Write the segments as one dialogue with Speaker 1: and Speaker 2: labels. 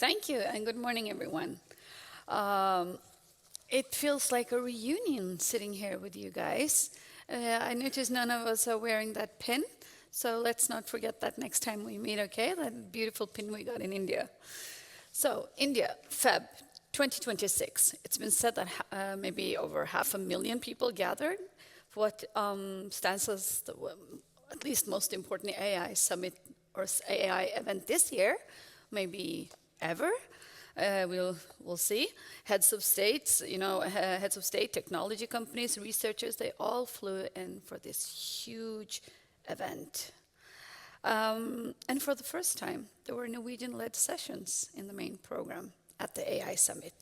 Speaker 1: Thank you, and good morning, everyone. It feels like a reunion sitting here with you guys. I notice none of us are wearing that pin, so let's not forget that next time we meet, okay? That beautiful pin we got in India. So, India, Feb 2026. It's been said that maybe over 500,000 people gathered for what stands as the at least most important AI summit or AI event this year, maybe ever. We'll see. Heads of states, heads of state, technology companies, researchers, they all flew in for this huge event. And for the first time, there were Norwegian-led sessions in the main program at the AI Summit.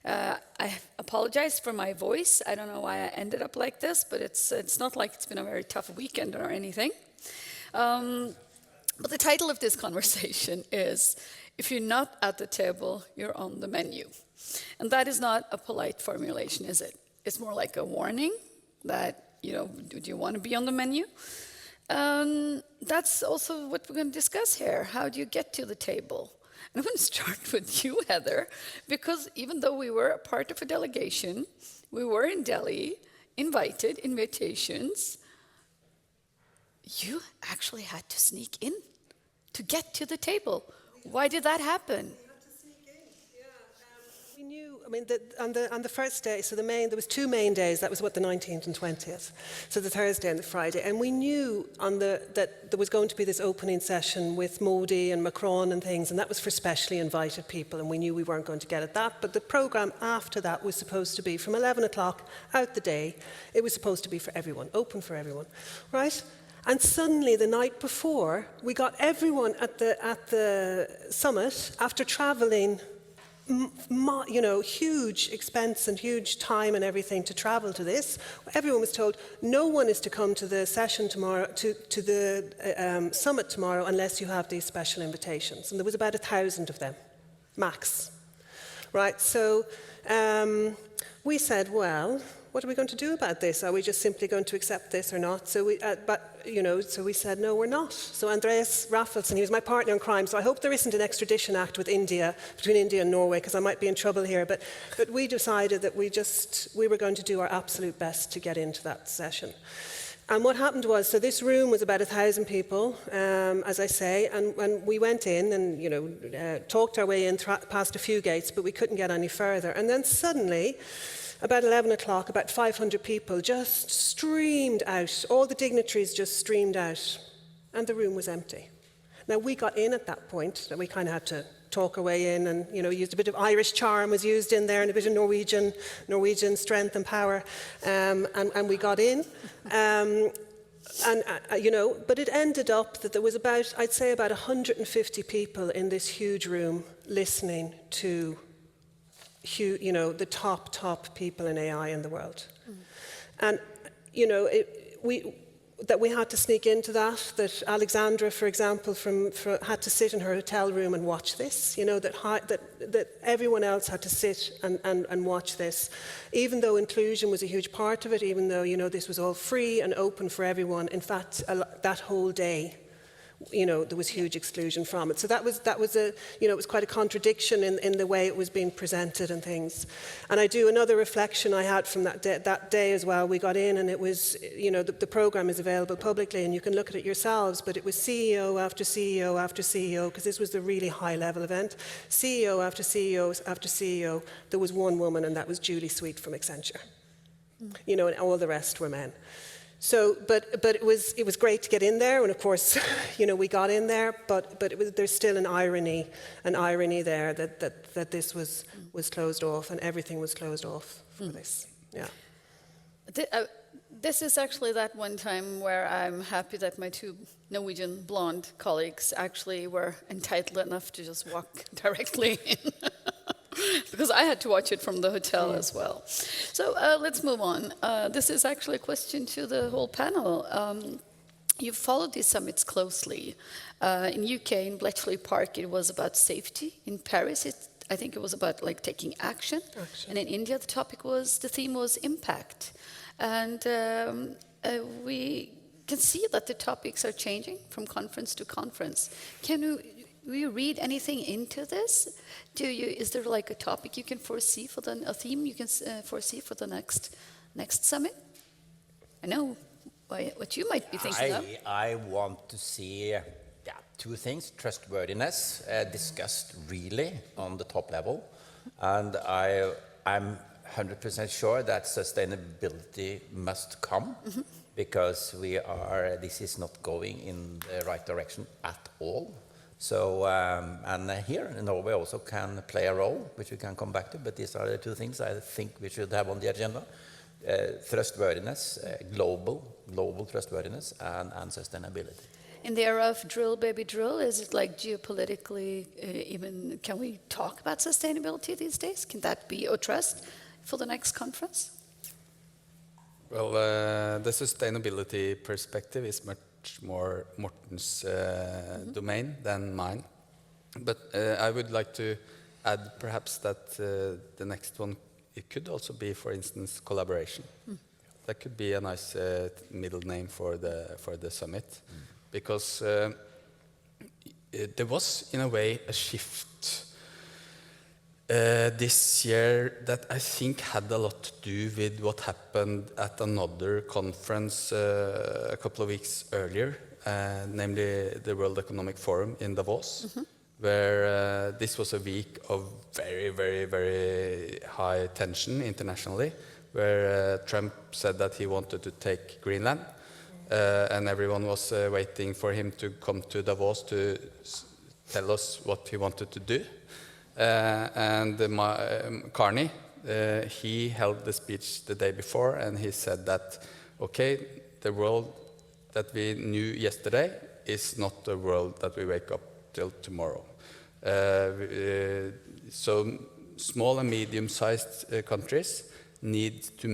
Speaker 1: I apologize for my voice. I don't know why I ended up like this, but it's not like it's been a very tough weekend or anything. But the title of this conversation is, if you're not at the table, you're on the menu. And that is not a polite formulation, is it? It's more like a warning that, do you want to be on the menu? That's also what we're going to discuss here. How do you get to the table? And I'm going to start with you, Heather, because even though we were a part of a delegation, we were in Delhi, invitations, you actually had to sneak in to get to the table. Why did that happen?
Speaker 2: We had to sneak in, yeah. We knew, on the first day, so there was 2 main days, that was the 19th and 20th, so the Thursday and the Friday, and we knew that there was going to be this opening session with Modi and Macron and things, and that was for specially invited people, and we knew we weren't going to get at that, but the programme after that was supposed to be from 11 o'clock out the day. It was supposed to be for everyone, open for everyone, right? And suddenly, the night before, we got everyone at the summit, after travelling, huge expense and huge time and everything to travel to this. Everyone was told, no one is to come to the session tomorrow, to the summit tomorrow, unless you have these special invitations. And there was about 1,000 of them, max. Right, so we said, well, what are we going to do about this? Are we just simply going to accept this or not? So we said, no, we're not. So Andreas Raffelsson, he was my partner in crime, so I hope there isn't an extradition act with India, between India and Norway, because I might be in trouble here. But we decided that we were going to do our absolute best to get into that session. And what happened was, so this room was about 1,000 people, as I say, and when we went in and, talked our way in past a few gates, but we couldn't get any further. And then suddenly, about 11 o'clock, about 500 people just streamed out. All the dignitaries just streamed out, and the room was empty. Now, we got in at that point, that we kind of had to talk our way in, and used a bit of Irish charm was used in there, and a bit of Norwegian strength and power, and we got in. But it ended up that there was I'd say about 150 people in this huge room listening to the top people in AI in the world. And, that we had to sneak into that Alexandra, for example, had to sit in her hotel room and watch this, that everyone else had to sit and watch this, even though inclusion was a huge part of it, even though, this was all free and open for everyone. In fact, that whole day, there was huge exclusion from it. So that was it was quite a contradiction in the way it was being presented and things. And I do another reflection I had from that day as well. We got in and it was, the program is available publicly and you can look at it yourselves, but it was CEO after CEO after CEO, because this was the really high level event. CEO after CEO after CEO, there was one woman, and that was Julie Sweet from Accenture. And all the rest were men. So, but it was great to get in there, and of course, we got in there. But there's still an irony there that this was closed off, and everything was closed off for this. Yeah.
Speaker 1: This is actually that one time where I'm happy that my 2 Norwegian blonde colleagues actually were entitled enough to just walk directly in. Because I had to watch it from the hotel as well. So let's move on. This is actually a question to the whole panel. You've followed these summits closely. In UK, in Bletchley Park, it was about safety. In Paris, I think it was about taking action. And in India, the theme was impact. And we can see that the topics are changing from conference to conference. Can you do you read anything into this? Is there like a topic you can foresee for a theme you can foresee for the next summit? I know what you might be thinking of.
Speaker 3: I want to see two things. Trustworthiness discussed really on the top level. And I'm 100% sure that sustainability must come because this is not going in the right direction at all. So, and here in Norway also can play a role, which we can come back to, but these are the two things I think we should have on the agenda. Trustworthiness, global trustworthiness, and sustainability.
Speaker 1: In the era of drill, baby, drill, is it like geopolitically even, can we talk about sustainability these days? Can that be a trust for the next conference?
Speaker 4: Well, the sustainability perspective is much more Morten's domain than mine. But I would like to add perhaps that the next one, it could also be, for instance, collaboration. That could be a nice middle name for the summit. Because there was, in a way, a shift this year that I think had a lot to do with what happened at another conference a couple of weeks earlier, namely the World Economic Forum in Davos, where this was a week of very, very, very high tension internationally, where Trump said that he wanted to take Greenland. And everyone was waiting for him to come to Davos to tell us what he wanted to do. And Carney, he held the speech the day before, and he said that, okay, the world that we knew yesterday is not the world that we wake up till tomorrow. So small and medium-sized countries need to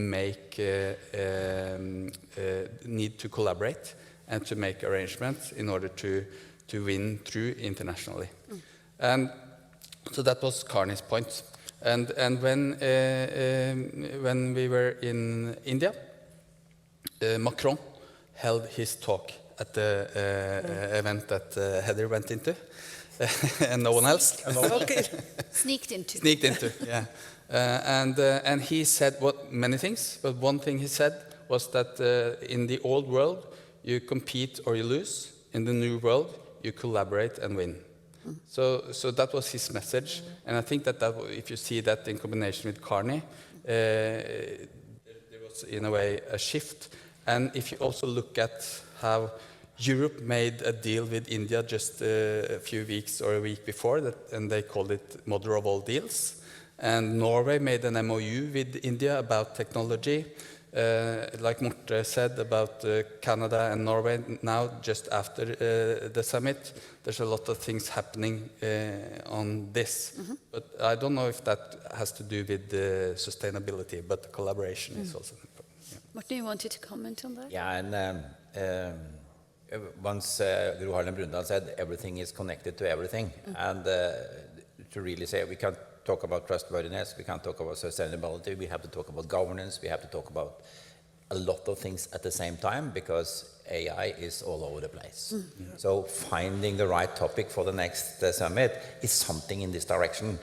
Speaker 4: collaborate and to make arrangements in order to win through internationally. And so that was Carney's point. And when we were in India, Macron held his talk at the event that Heather went into, and no one else.
Speaker 2: Okay.
Speaker 1: Sneaked into,
Speaker 4: yeah. And he said many things, but one thing he said was that in the old world, you compete or you lose. In the new world, you collaborate and win. So that was his message. And I think that if you see that in combination with Carney, there was, in a way, a shift. And if you also look at how Europe made a deal with India just a few weeks or a week before, and they called it Mother of All Deals. And Norway made an MOU with India about technology. Like Morte said about Canada and Norway, now just after the summit, there's a lot of things happening on this. But I don't know if that has to do with sustainability, but collaboration is also important. Yeah.
Speaker 1: Morten, you wanted to comment on that?
Speaker 3: Yeah, and once Gro Harlem Brundtland said everything is connected to everything, and to really say we can't talk about trustworthiness, we can't talk about sustainability, we have to talk about governance, we have to talk about a lot of things at the same time because AI is all over the place. So finding the right topic for the next summit is something in this direction.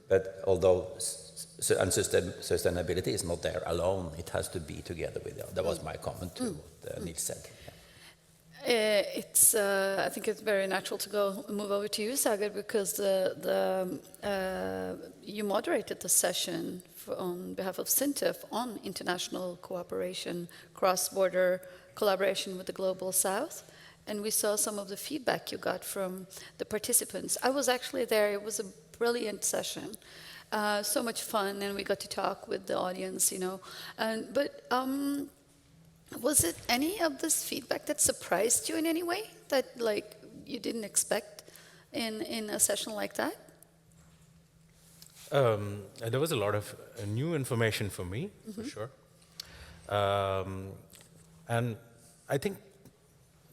Speaker 3: But although sustainability is not there alone, it has to be together with it. That was my comment to what Nils said.
Speaker 1: I think it's very natural to move over to you, Sagar, because you moderated the session on behalf of SINTEF on international cooperation, cross-border collaboration with the Global South. And we saw some of the feedback you got from the participants. I was actually there. It was a brilliant session. So much fun, and we got to talk with the audience, you know. Was it any of this feedback that surprised you in any way, that like you didn't expect in a session like that?
Speaker 5: There was a lot of new information for me, for sure. And I think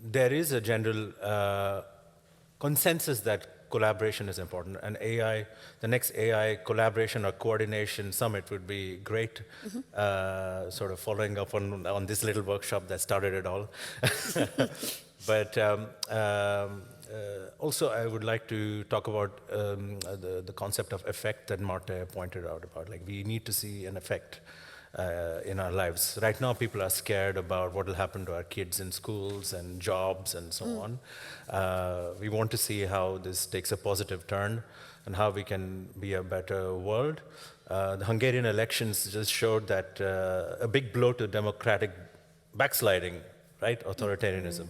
Speaker 5: there is a general consensus that collaboration is important, and the next AI collaboration or coordination summit would be great, sort of following up on this little workshop that started it all. But also, I would like to talk about the concept of effect that Marte pointed out about. Like, we need to see an effect in our lives. Right now, people are scared about what will happen to our kids in schools and jobs and so on. We want to see how this takes a positive turn and how we can be a better world. The Hungarian elections just showed that a big blow to democratic backsliding, right? Authoritarianism.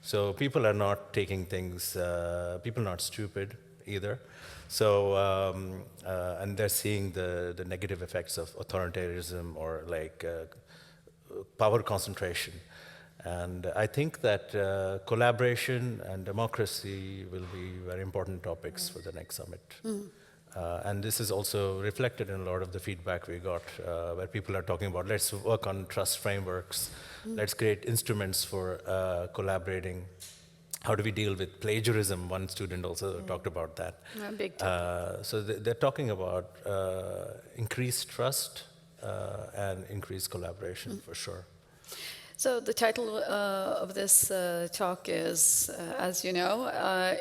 Speaker 5: So people are not taking things, people are not stupid either. So, and they're seeing the negative effects of authoritarianism or like power concentration. And I think that collaboration and democracy will be very important topics for the next summit. And this is also reflected in a lot of the feedback we got, where people are talking about, let's work on trust frameworks, let's create instruments for collaborating. How do we deal with plagiarism? One student also talked about that.
Speaker 1: Big topic.
Speaker 5: So they're talking about increased trust and increased collaboration for sure.
Speaker 1: So the title of this talk is, as you know,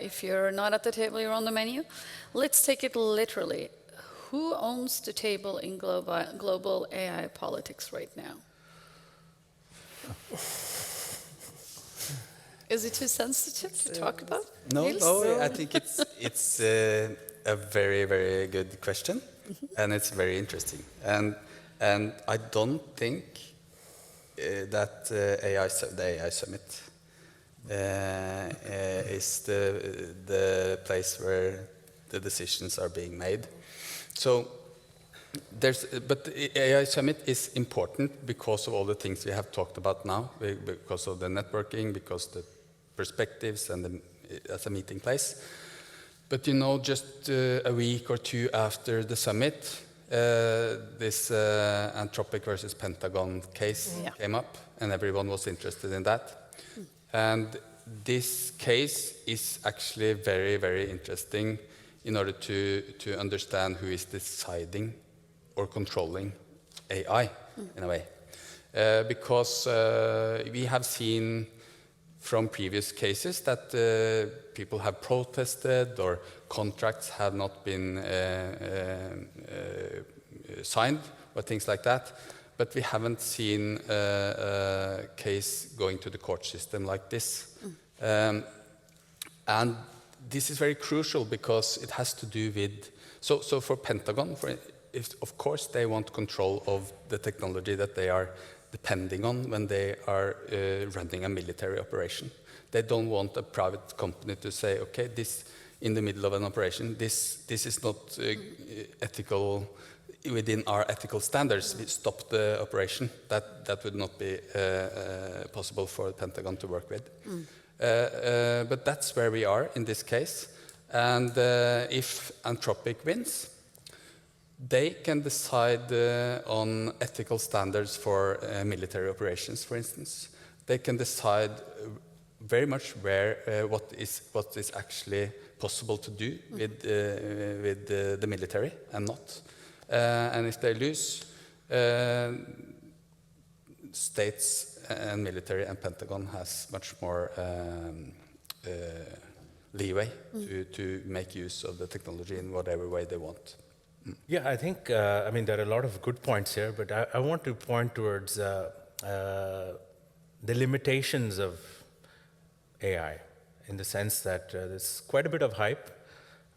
Speaker 1: if you're not at the table, you're on the menu. Let's take it literally. Who owns the table in global AI politics right now? Is it too sensitive to talk about?
Speaker 4: No,
Speaker 1: Niels?
Speaker 4: no, I think it's a very, very good question, and it's very interesting. And I don't think that the AI Summit is the place where the decisions are being made. So but the AI Summit is important because of all the things we have talked about now, because of the networking, because the perspectives and as a meeting place. But you know, just a week or two after the summit, this Anthropic versus Pentagon case came up, and everyone was interested in that. And this case is actually very, very interesting in order to understand who is deciding or controlling AI in a way. Because we have seen from previous cases that people have protested or contracts have not been signed or things like that. But we haven't seen a case going to the court system like this. And this is very crucial because it has to do with, so for Pentagon, of course they want control of the technology that they are depending on when they are running a military operation. They don't want a private company to say, okay, this in the middle of an operation, this is not ethical, within our ethical standards, we stop the operation. That would not be possible for the Pentagon to work with. But that's where we are in this case. And if Anthropic wins, they can decide on ethical standards for military operations, for instance. They can decide very much where what is actually possible to do with the military and not. And if they lose, states and military and Pentagon has much more leeway to make use of the technology in whatever way they want.
Speaker 5: Yeah, I think, I mean, there are a lot of good points here, but I want to point towards the limitations of AI in the sense that there's quite a bit of hype.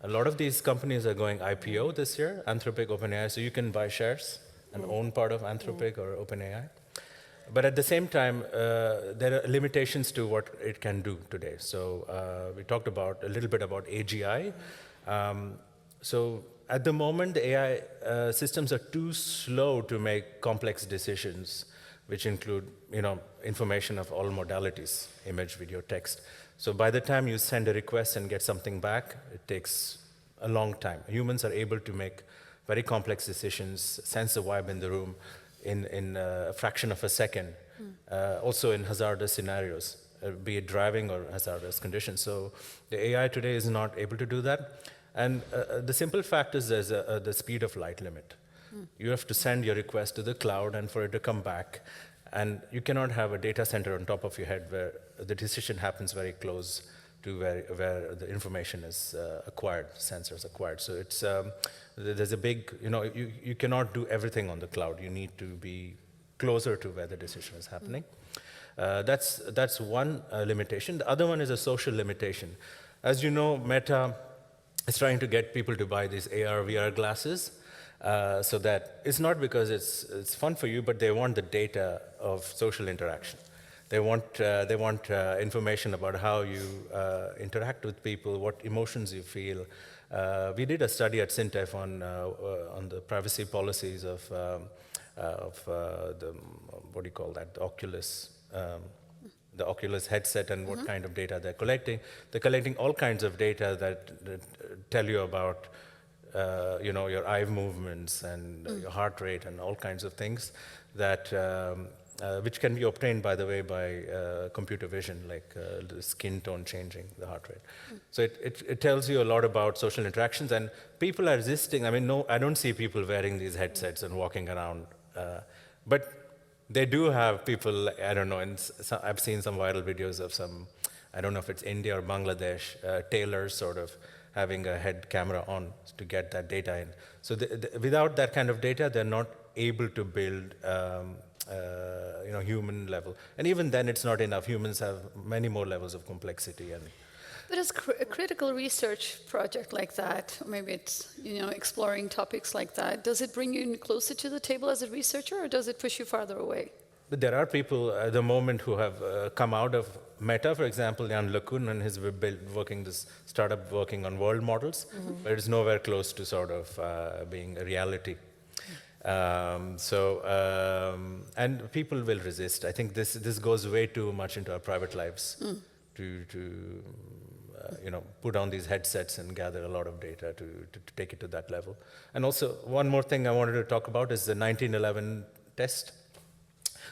Speaker 5: A lot of these companies are going IPO this year, Anthropic, OpenAI, so you can buy shares and own part of Anthropic or OpenAI. But at the same time, there are limitations to what it can do today. So we talked about a little bit about AGI. So at the moment, the AI systems are too slow to make complex decisions, which include, information of all modalities, image, video, text. So by the time you send a request and get something back, it takes a long time. Humans are able to make very complex decisions, sense the vibe in the room in a fraction of a second, also in hazardous scenarios, be it driving or hazardous conditions. So the AI today is not able to do that. And the simple fact is there's the speed of light limit. You have to send your request to the cloud and for it to come back. And you cannot have a data center on top of your head where the decision happens very close to where the information is acquired, sensors acquired. So it's there's a big, you cannot do everything on the cloud. You need to be closer to where the decision is happening. That's one limitation. The other one is a social limitation. As you know, Meta is trying to get people to buy these AR, VR glasses, so that it's not because it's fun for you, but they want the data of social interaction. They want information about how you interact with people, what emotions you feel. We did a study at Sintef on the privacy policies of the what do you call that? The Oculus headset and what kind of data they're collecting. They're collecting all kinds of data that tell you about your eye movements and your heart rate and all kinds of things that which can be obtained, by the way, by computer vision, like the skin tone changing, the heart rate. So it tells you a lot about social interactions, and people are resisting. I mean, no, I don't see people wearing these headsets and walking around, but they do have people, I don't know, and I've seen some viral videos of some, I don't know if it's India or Bangladesh, tailors sort of having a head camera on to get that data in. So without that kind of data, they're not able to build human level. And even then, it's not enough. Humans have many more levels of complexity.
Speaker 1: But as a critical research project like that, or maybe it's exploring topics like that, does it bring you closer to the table as a researcher, or does it push you farther away?
Speaker 5: But there are people at the moment who have come out of Meta, for example, Jan LeCun and his this startup working on world models, but it's nowhere close to sort of being a reality. And people will resist. I think this goes way too much into our private lives to put on these headsets and gather a lot of data to take it to that level. And also, one more thing I wanted to talk about is the 1911 test.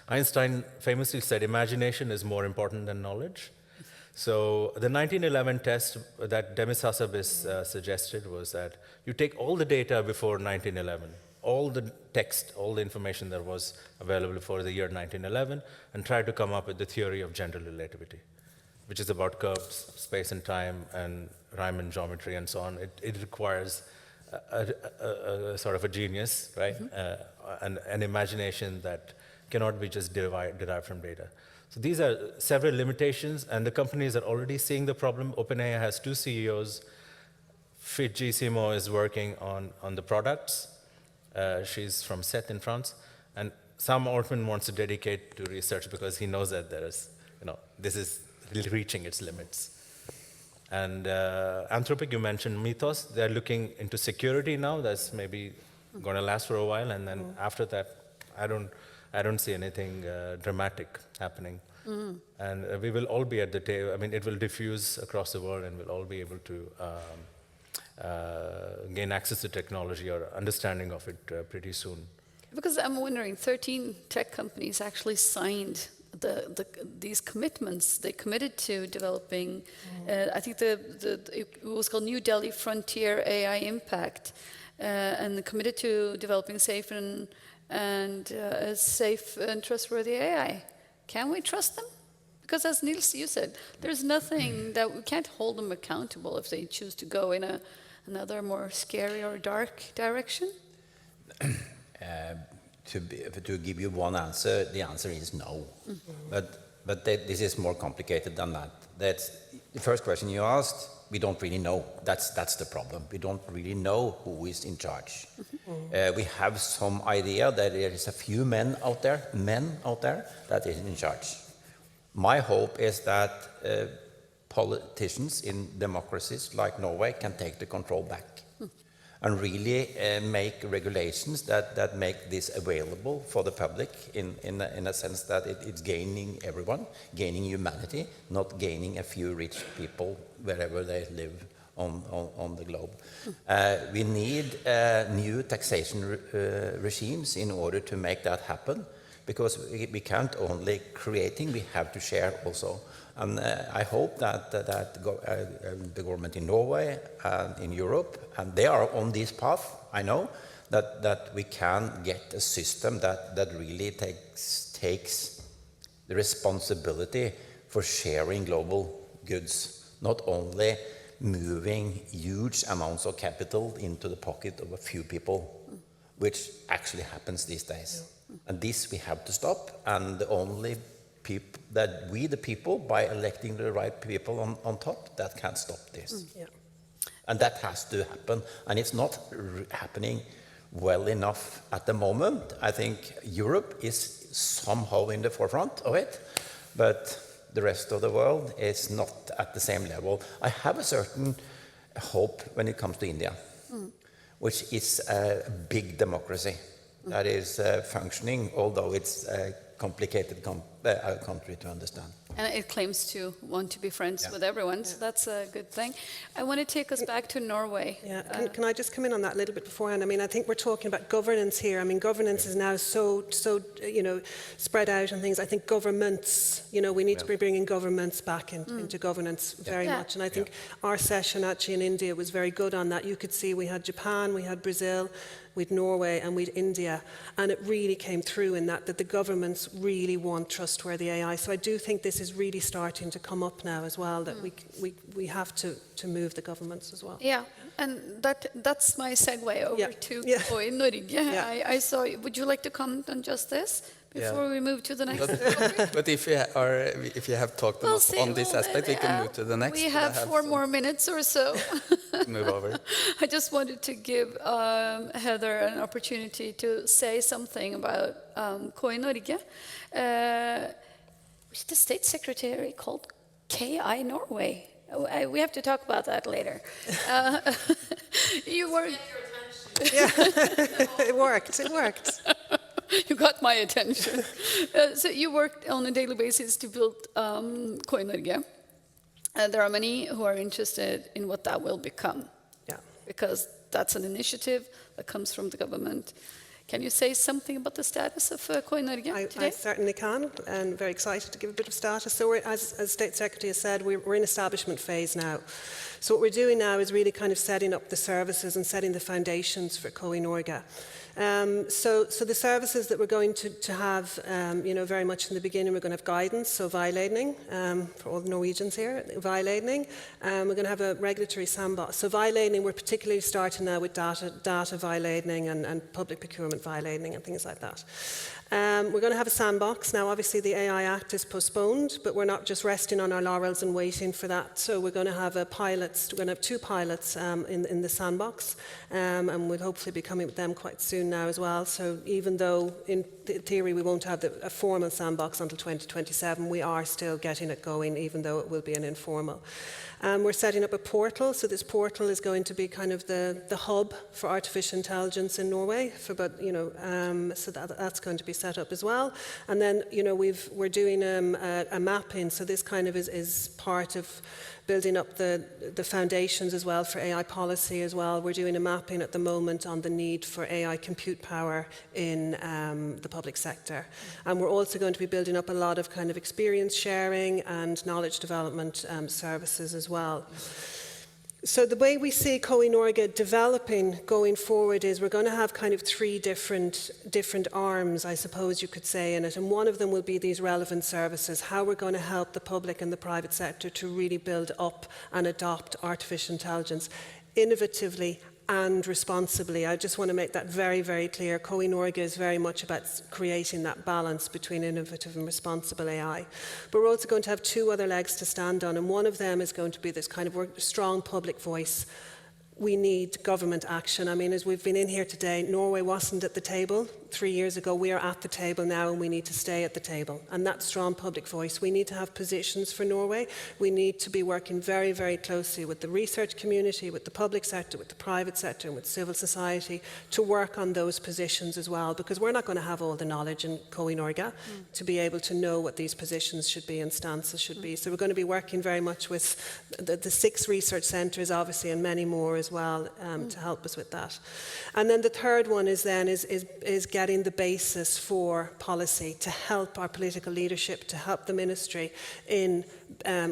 Speaker 5: Einstein famously said, imagination is more important than knowledge. So the 1911 test that Demis Hassabis suggested was that you take all the data before 1911, all the text, all the information that was available before the year 1911, and try to come up with the theory of general relativity, which is about curves, space and time, and Riemann geometry, and so on. It requires a sort of a genius, right? An imagination that cannot be just derived from data. So these are several limitations, and the companies are already seeing the problem. OpenAI has 2 CEOs. Fidji Simo is working on the products. She's from Seth in France. And Sam Altman wants to dedicate to research because he knows that there is, this is reaching its limits. And Anthropic, you mentioned Mythos. They're looking into security now. That's maybe going to last for a while. And then after that, I don't see anything dramatic happening. And we will all be at the table. I mean, it will diffuse across the world, and we'll all be able to gain access to technology or understanding of it pretty soon.
Speaker 1: Because I'm wondering, 13 tech companies actually signed these commitments. They committed to developing, I think it was called New Delhi Frontier AI Impact, and committed to developing safe and trustworthy AI. Can we trust them? Because as Niels, you said, there's nothing that we can't hold them accountable if they choose to go in another more scary or dark direction.
Speaker 3: To give you one answer, the answer is no. But this is more complicated than that. That's the first question you asked. We don't really know. That's the problem. We don't really know who is in charge. We have some idea that there is a few men out there that is in charge. My hope is that politicians in democracies like Norway can take the control back and really make regulations that make this available for the public in a sense that it's gaining everyone, gaining humanity, not gaining a few rich people wherever they live on the globe. We need new taxation regimes in order to make that happen, because we can't only creating, we have to share also. And I hope that the government in Norway and in Europe, and they are on this path, I know, that we can get a system that really takes the responsibility for sharing global goods not only moving huge amounts of capital into the pocket of a few people, which actually happens these days. And this we have to stop, and the only people that we, the people, by electing the right people on top, that can stop this.
Speaker 2: Yeah.
Speaker 3: And that has to happen, and it's not happening well enough at the moment. I think Europe is somehow in the forefront of it, but the rest of the world is not at the same level. I have a certain hope when it comes to India, which is a big democracy that is functioning, although it's a complicated country to understand.
Speaker 1: And it claims to want to be friends with everyone, so that's a good thing. I want to take us back to Norway.
Speaker 2: Yeah, can I just come in on that a little bit beforehand? I mean, I think we're talking about governance here. I mean, governance is now so spread out and things. I think governments, we need to be bringing governments back into governance very much. And I think our session actually in India was very good on that. You could see we had Japan, we had Brazil, we'd Norway and we'd India, and it really came through in that the governments really want trustworthy AI. So I do think this is really starting to come up now as well, that we have to move the governments as well.
Speaker 1: Yeah, and that's my segue over to Koi Norge.
Speaker 2: Yeah.
Speaker 1: I saw. Would you like to comment on just this before we move to the next topic?
Speaker 4: But if you have talked enough on this aspect, we can move to the next.
Speaker 1: We have 4 more minutes or so.
Speaker 4: Move over.
Speaker 1: I just wanted to give Heather an opportunity to say something about Koi Norge. The state secretary called KI Norway. We have to talk about that later. You were.
Speaker 2: Yeah, it worked.
Speaker 1: You got my attention. So you worked on a daily basis to build Koi Norge. There are many who are interested in what that will become.
Speaker 2: Yeah.
Speaker 1: Because that's an initiative that comes from the government. Can you say something about the status of Koi Norge today?
Speaker 2: I certainly can, and very excited to give a bit of status. So as State Secretary has said, we're in establishment phase now. So what we're doing now is really kind of setting up the services and setting the foundations for Koi Norge. So the services that we're going to have, very much in the beginning, we're going to have guidance, so veiledning, for all the Norwegians here, veiledning. We're going to have a regulatory sandbox. So veiledning, we're particularly starting now with data veiledning and public procurement veiledning and things like that. We're going to have a sandbox. Now, obviously, the AI Act is postponed, but we're not just resting on our laurels and waiting for that. So we're going to have we're going to have 2 pilots in the sandbox, and we'll hopefully be coming with them quite soon now as well. So even though, in theory, we won't have a formal sandbox until 2027, we are still getting it going, even though it will be an informal. We're setting up a portal, so this portal is going to be kind of the hub for artificial intelligence in Norway. So that's going to be set up as well. And then, we're doing a mapping, so this kind of is part of building up the foundations as well for AI policy as well. We're doing a mapping at the moment on the need for AI compute power in the public sector. And we're also going to be building up a lot of kind of experience sharing and knowledge development services as well. So the way we see Koi Norge developing going forward is we're going to have kind of 3 different arms, I suppose you could say, in it. And one of them will be these relevant services, how we're going to help the public and the private sector to really build up and adopt artificial intelligence innovatively and responsibly. I just want to make that very, very clear. Koi Norge is very much about creating that balance between innovative and responsible AI. But we're also going to have 2 other legs to stand on, and one of them is going to be this kind of strong public voice. We need government action. I mean, as we've been in here today, Norway wasn't at the table 3 years ago. We are at the table now, and we need to stay at the table. And that strong public voice. We need to have positions for Norway. We need to be working very, very closely with the research community, with the public sector, with the private sector, and with civil society to work on those positions as well, because we're not going to have all the knowledge in Koi Norge to be able to know what these positions should be and stances should be. So we're going to be working very much with the 6 research centres, obviously, and many more as well to help us with that. And then the third one is getting the basis for policy to help our political leadership, to help the ministry in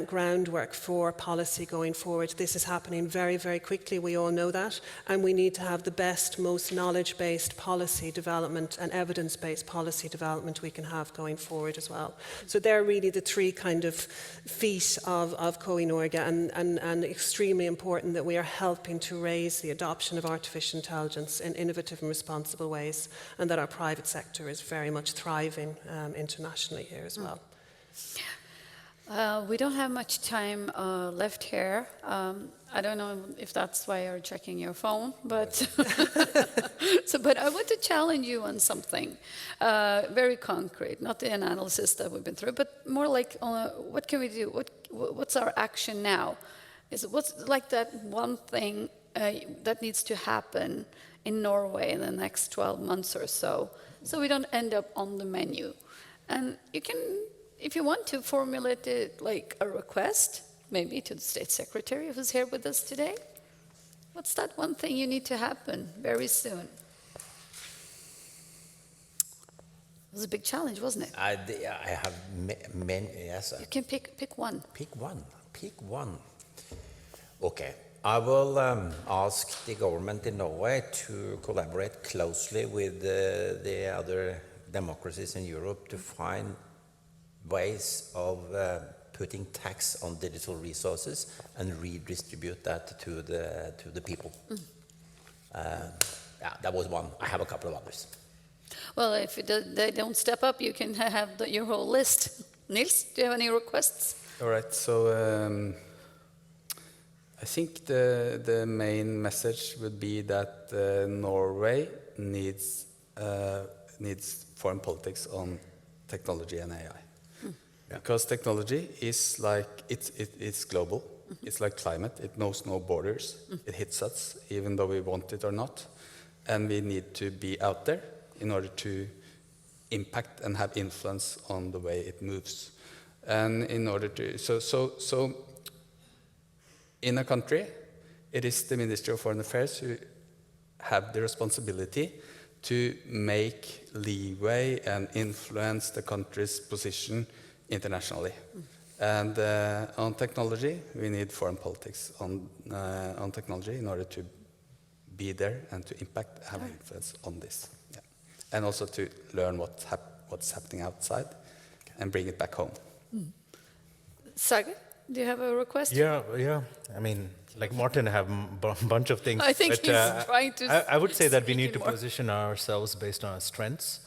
Speaker 2: groundwork for policy going forward. This is happening very, very quickly. We all know that. And we need to have the best, most knowledge-based policy development and evidence-based policy development we can have going forward as well. So they're really the three kind of feet of Coinorga, and extremely important that we are helping to raise the adoption of artificial intelligence in innovative and responsible ways, and that our private sector is very much thriving internationally here as well.
Speaker 1: We don't have much time left here. I don't know if that's why you're checking your phone, but but I want to challenge you on something very concrete, not the analysis that we've been through, but more like what can we do? What's our action now? What's like that one thing that needs to happen in Norway in the next 12 months or so we don't end up on the menu? And you can, if you want to, formulate it like a request, maybe to the State Secretary who's here with us today. What's that one thing you need to happen very soon? It was a big challenge, wasn't it?
Speaker 3: I have many, yes.
Speaker 1: You can pick one.
Speaker 3: Pick one. Okay. I will ask the government in Norway to collaborate closely with the other democracies in Europe to find ways of putting tax on digital resources and redistribute that to the people. Yeah, that was one. I have a couple of others.
Speaker 1: Well, if they don't step up, you can have your whole list. Nils, do you have any requests?
Speaker 4: All right, so I think the main message would be that Norway needs foreign politics on technology and AI. Yeah. Because technology is like, it's global. It's like climate. It knows no borders. It hits us, even though we want it or not. And we need to be out there in order to impact and have influence on the way it moves. And in order to, so in a country, it is the Ministry of Foreign Affairs who have the responsibility to make leeway and influence the country's position internationally. And on technology, we need foreign politics on technology in order to be there and to impact, have influence on this. Yeah. And also to learn what's happening outside and bring it back home.
Speaker 1: Saga, do you have a request?
Speaker 5: Yeah. I mean, like Martin, I have a bunch of things.
Speaker 1: I think
Speaker 5: but,
Speaker 1: he's trying to
Speaker 5: I would say that we
Speaker 1: speak
Speaker 5: need to
Speaker 1: more.
Speaker 5: position ourselves based on our strengths.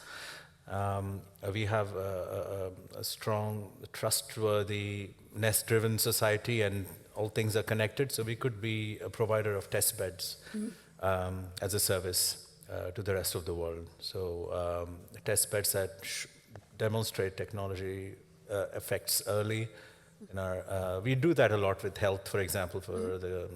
Speaker 5: We have a strong, trustworthy, nest-driven society, and all things are connected. So we could be a provider of test beds as a service to the rest of the world. So test beds that demonstrate technology effects early. We do that a lot with health, for example, for the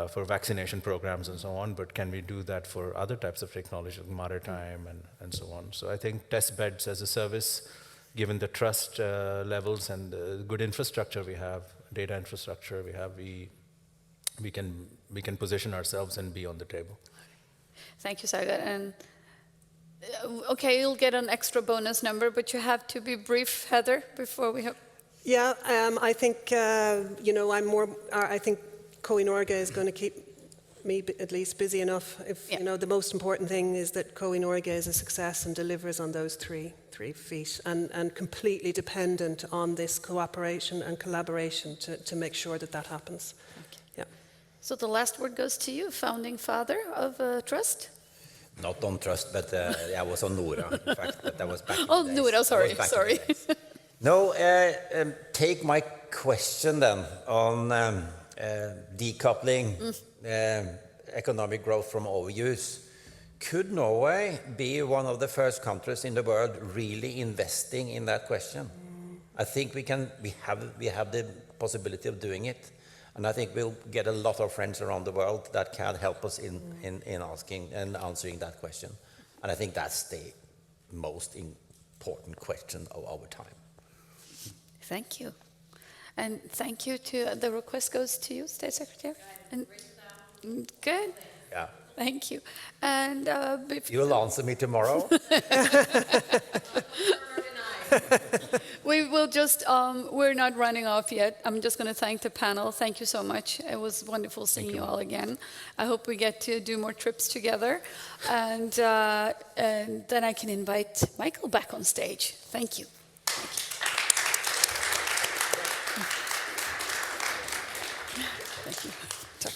Speaker 5: for vaccination programs and so on. But can we do that for other types of technology, like maritime and so on? So I think test beds as a service, given the trust levels and the good infrastructure we have, data infrastructure we have, we can position ourselves and be on the table.
Speaker 1: Thank you, Saga. And okay, you'll get an extra bonus number, but you have to be brief, Heather, before we have.
Speaker 2: Yeah, I think I think Coinorga is going to keep me at least busy enough. If the most important thing is that Coinorga is a success and delivers on those three feet, and completely dependent on this cooperation and collaboration to make sure that happens.
Speaker 1: Okay.
Speaker 2: Yeah.
Speaker 1: So the last word goes to you, founding father of Trust.
Speaker 3: Not on Trust, but I was on Nora, in fact, but that was back in
Speaker 1: Oh,
Speaker 3: the days.
Speaker 1: Nora, sorry.
Speaker 3: That was back in the days. No, take my question then on decoupling economic growth from overuse. Could Norway be one of the first countries in the world really investing in that question? I think we have the possibility of doing it, and I think we'll get a lot of friends around the world that can help us in asking and answering that question. And I think that's the most important question of our time.
Speaker 1: Thank you. And thank you to, the request goes to you, State Secretary. And, good.
Speaker 3: Yeah.
Speaker 1: Thank you. And
Speaker 3: You'll answer me tomorrow?
Speaker 1: We will just, we're not running off yet. I'm just going to thank the panel. Thank you so much. It was wonderful seeing you all again. I hope we get to do more trips together. And then I can invite Michael back on stage. Thank you. Thank you. Tack.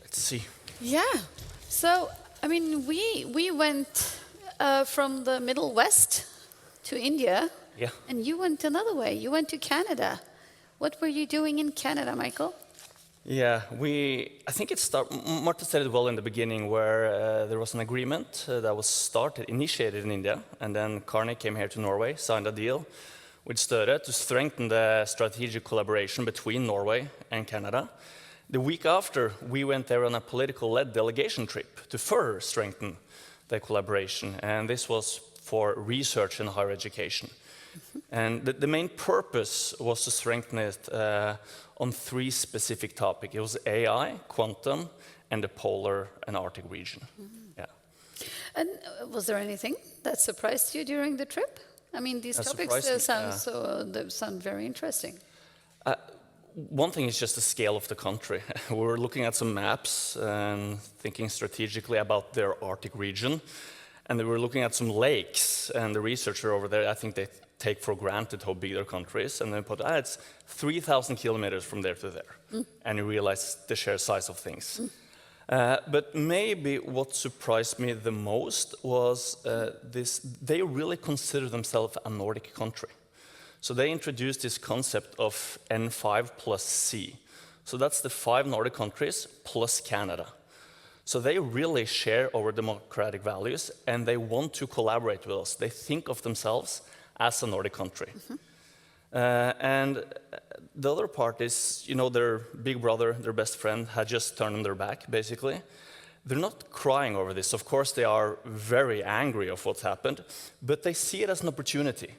Speaker 4: Let's see.
Speaker 1: Yeah. So, I mean, we went from the Middle West to India.
Speaker 6: Yeah.
Speaker 1: And you went another way. You went to Canada. What were you doing in Canada, Michael?
Speaker 6: Yeah, I think Marta said it well in the beginning, where there was an agreement that was initiated in India, and then Carney came here to Norway, signed a deal with Støre to strengthen the strategic collaboration between Norway and Canada. The week after, we went there on a political-led delegation trip to further strengthen the collaboration, and this was for research and higher education. And the main purpose was to strengthen it on 3 specific topics. It was AI, quantum, and the polar and Arctic region. Yeah.
Speaker 1: And was there anything that surprised you during the trip? I mean, these
Speaker 6: That
Speaker 1: topics
Speaker 6: surprised me,
Speaker 1: they sound very interesting.
Speaker 6: One thing is just the scale of the country. We were looking at some maps and thinking strategically about their Arctic region. And they were looking at some lakes, and the researcher over there, I think they take for granted how big their country is, and they put, it's 3,000 kilometers from there to there. And you realize the sheer size of things. But maybe what surprised me the most was they really consider themselves a Nordic country. So they introduced this concept of N5 plus C. So that's the 5 Nordic countries plus Canada. So they really share our democratic values, and they want to collaborate with us. They think of themselves as a Nordic country. And the other part is, their big brother, their best friend, had just turned on their back, basically. They're not crying over this. Of course, they are very angry of what's happened, but they see it as an opportunity.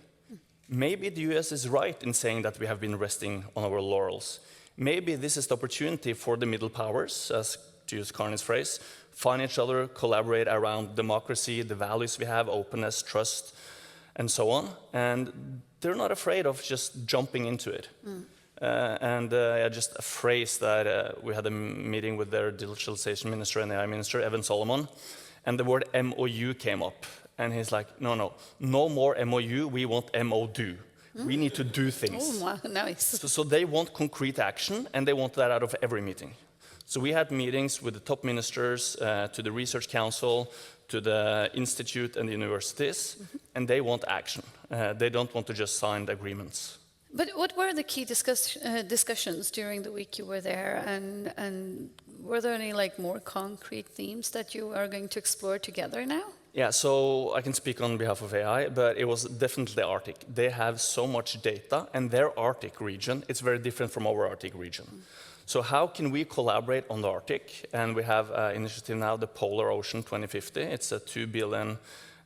Speaker 6: Maybe the US is right in saying that we have been resting on our laurels. Maybe this is the opportunity for the middle powers, as to use Carney's phrase, find each other, collaborate around democracy, the values we have, openness, trust, and so on. And they're not afraid of just jumping into it. Just a phrase that we had a meeting with their digitalization minister and AI minister, Evan Solomon, and the word MOU came up. And he's like, no more MOU, we want MODO. We need to do things.
Speaker 1: Oh, wow, nice.
Speaker 6: So they want concrete action, and they want that out of every meeting. So we had meetings with the top ministers, to the Research Council, to the institute and the universities, and they want action. They don't want to just sign the agreements.
Speaker 1: But what were the key discussions during the week you were there, and were there any more concrete themes that you are going to explore together now?
Speaker 6: Yeah, so I can speak on behalf of AI, but it was definitely the Arctic. They have so much data, and their Arctic region, it's very different from our Arctic region. So how can we collaborate on the Arctic? And we have an initiative now, the Polar Ocean 2050. It's a 2 billion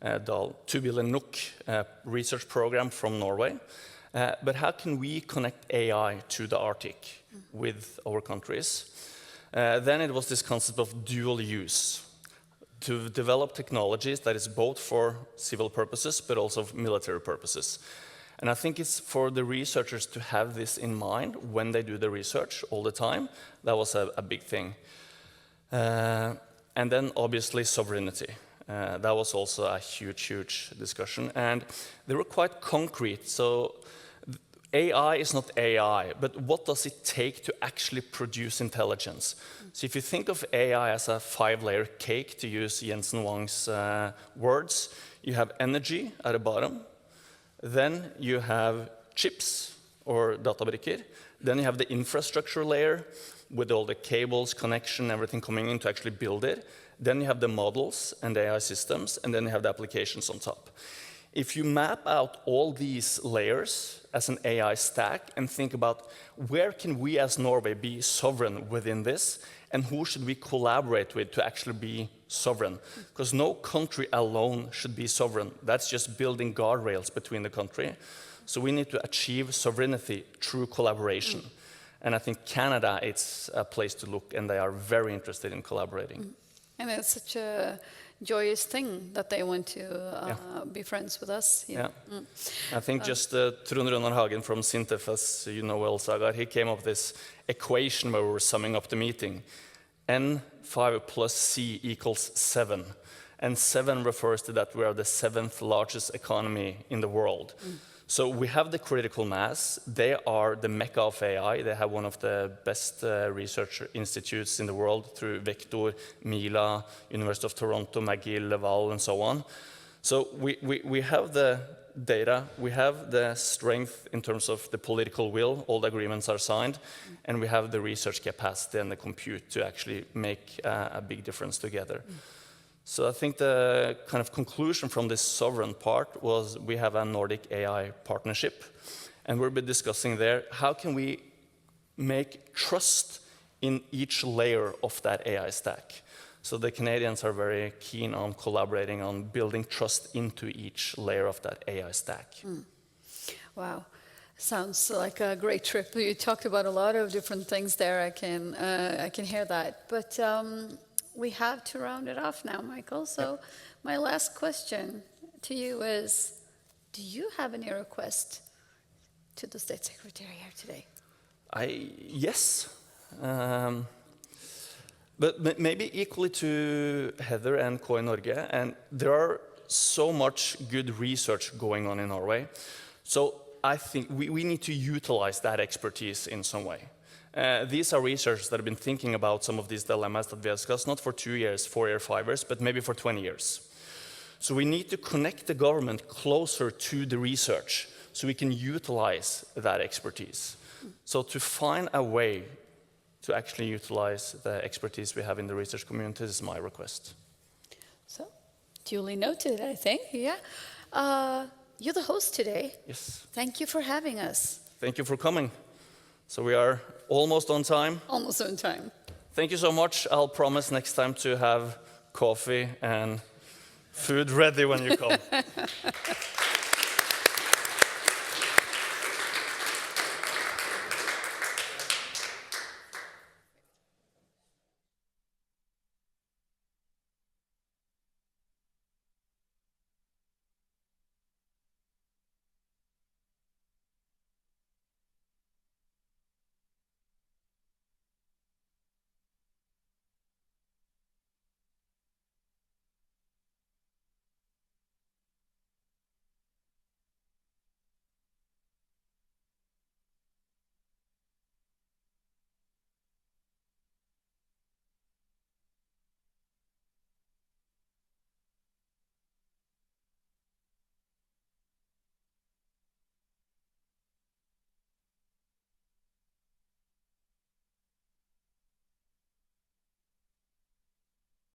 Speaker 6: NOK research program from Norway. But how can we connect AI to the Arctic with our countries? Then it was this concept of dual use, to develop technologies that is both for civil purposes but also military purposes. And I think it's for the researchers to have this in mind when they do the research all the time. That was a big thing. And then obviously sovereignty. That was also a huge discussion. And they were quite concrete. So AI is not AI, but what does it take to actually produce intelligence? So if you think of AI as a 5-layer cake, to use Jensen Wang's words, you have energy at the bottom. Then you have chips or databrikker. Then you have the infrastructure layer with all the cables, connection, everything coming in to actually build it. Then you have the models and the AI systems, and then you have the applications on top. If you map out all these layers as an AI stack and think about where can we as Norway be sovereign within this, and who should we collaborate with to actually be sovereign? Because no country alone should be sovereign. That's just building guardrails between the country. So we need to achieve sovereignty through collaboration. And I think Canada, it's a place to look, and they are very interested in collaborating.
Speaker 1: And it's such a joyous thing that they want to be friends with us.
Speaker 6: Yeah. I think just Trond Runar Hagen from Sintef, as you know well, Sagar, he came up with this equation where we were summing up the meeting. N5 plus C equals 7. And 7 refers to that we are the 7th largest economy in the world. So we have the critical mass. They are the mecca of AI. They have one of the best research institutes in the world through Vector, Mila, University of Toronto, McGill, Laval, and so on. So we have the data, we have the strength in terms of the political will, all the agreements are signed, and we have the research capacity and the compute to actually make a big difference together. So I think the kind of conclusion from this sovereign part was we have a Nordic AI partnership, and we'll be discussing there how can we make trust in each layer of that AI stack. So the Canadians are very keen on collaborating on building trust into each layer of that AI stack.
Speaker 1: Wow. Sounds like a great trip. You talked about a lot of different things there. I can hear that. But we have to round it off now, Michael. So my last question to you is, do you have any request to the State Secretary here today?
Speaker 6: Yes. But maybe equally to Heather and KI Norge. And there are so much good research going on in Norway. So I think we need to utilize that expertise in some way. These are researchers that have been thinking about some of these dilemmas that we discussed, not for 2 years, 4 years, 5 years, but maybe for 20 years. So we need to connect the government closer to the research so we can utilize that expertise. So to find a way to actually utilize the expertise we have in the research community is my request.
Speaker 1: So, duly noted, I think, yeah. You're the host today.
Speaker 6: Yes.
Speaker 1: Thank you for having us.
Speaker 6: Thank you for coming. So we are almost on time.
Speaker 1: Almost on time.
Speaker 6: Thank you so much. I'll promise next time to have coffee and food ready when you come.